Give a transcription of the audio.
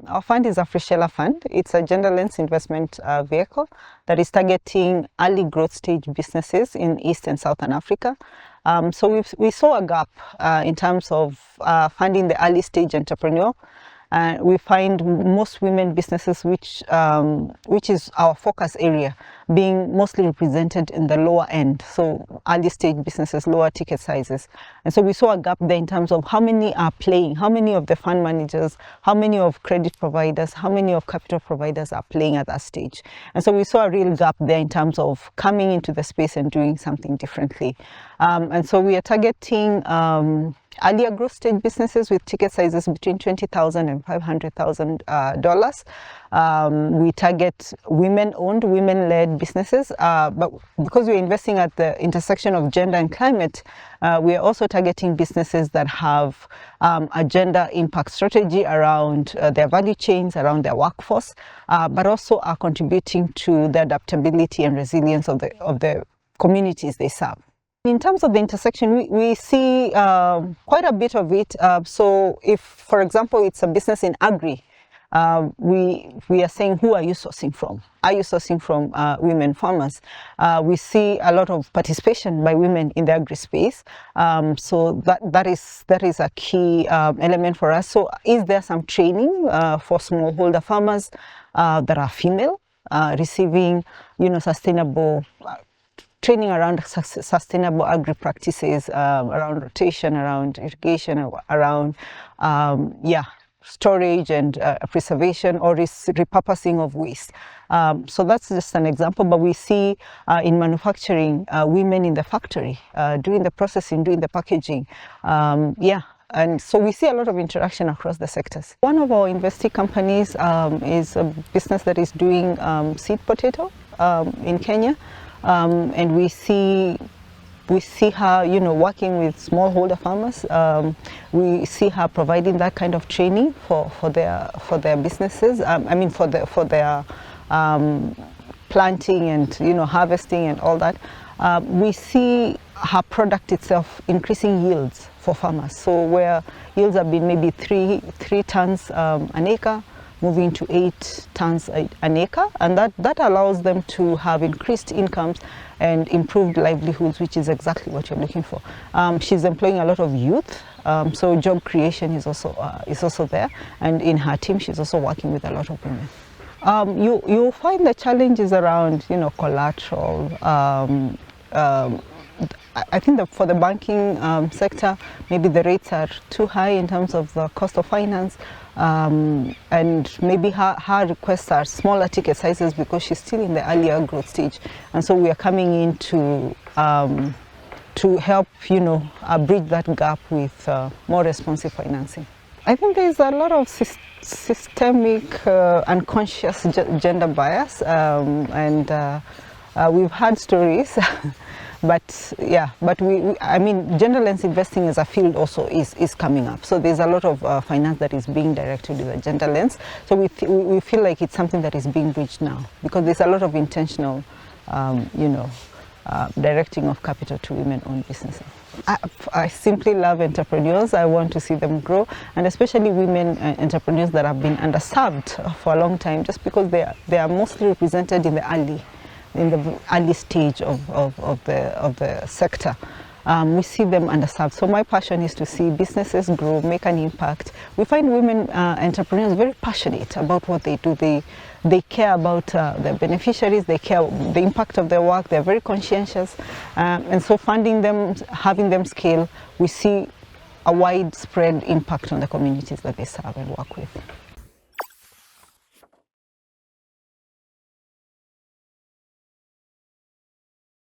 Our fund is a Freshella fund. It's a gender-lens investment vehicle that is targeting early growth stage businesses in East and Southern Africa. So we saw a gap in terms of funding the early stage entrepreneur. We find most women businesses, which is our focus area, being mostly represented in the lower end, so early stage businesses, lower ticket sizes. And so we saw a gap there in terms of how many are playing, how many of the fund managers, how many of credit providers, how many of capital providers are playing at that stage. And so we saw a real gap there in terms of coming into the space and doing something differently. And so we are targeting earlier growth stage businesses with ticket sizes between $20,000 and $500,000. We target women-owned, women-led businesses, but because we're investing at the intersection of gender and climate, we are also targeting businesses that have a gender impact strategy around their value chains, around their workforce, but also are contributing to the adaptability and resilience of the communities they serve. In terms of the intersection, we see quite a bit of it. So if, for example, it's a business in agri, we are saying, who are you sourcing from? Are you sourcing from women farmers? We see a lot of participation by women in the agri space. So that is a key element for us. So is there some training for smallholder farmers that are female, receiving, sustainable training around sustainable agri practices, around rotation, around irrigation, around storage and preservation or repurposing of waste. So that's just an example, but we see in manufacturing women in the factory doing the processing, doing the packaging. And so we see a lot of interaction across the sectors. One of our investee companies is a business that is doing seed potato in Kenya. And we see her, working with smallholder farmers. We see her providing that kind of training for their businesses. For their planting and harvesting and all that. We see her product itself increasing yields for farmers. So where yields have been maybe three tons an acre, moving to 8 tons an acre, and that allows them to have increased incomes and improved livelihoods, which is exactly what you're looking for. She's employing a lot of youth, so job creation is also there, and in her team she's also working with a lot of women. You'll find the challenges around collateral. I think that for the banking sector, maybe the rates are too high in terms of the cost of finance, and maybe her requests are smaller ticket sizes because she's still in the earlier growth stage. And so we are coming in to help bridge that gap with more responsive financing. I think there's a lot of systemic unconscious gender bias, and we've had stories. But gender-lens investing as a field also is coming up. So there's a lot of finance that is being directed with a gender lens. So we feel like it's something that is being bridged now because there's a lot of intentional, directing of capital to women-owned businesses. I simply love entrepreneurs. I want to see them grow, and especially women entrepreneurs that have been underserved for a long time, just because they are mostly represented in the early stage of the sector. We see them underserved. So my passion is to see businesses grow, make an impact. We find women entrepreneurs very passionate about what they do. They care about their beneficiaries, they care the impact of their work, they're very conscientious. And so funding them, having them scale, we see a widespread impact on the communities that they serve and work with.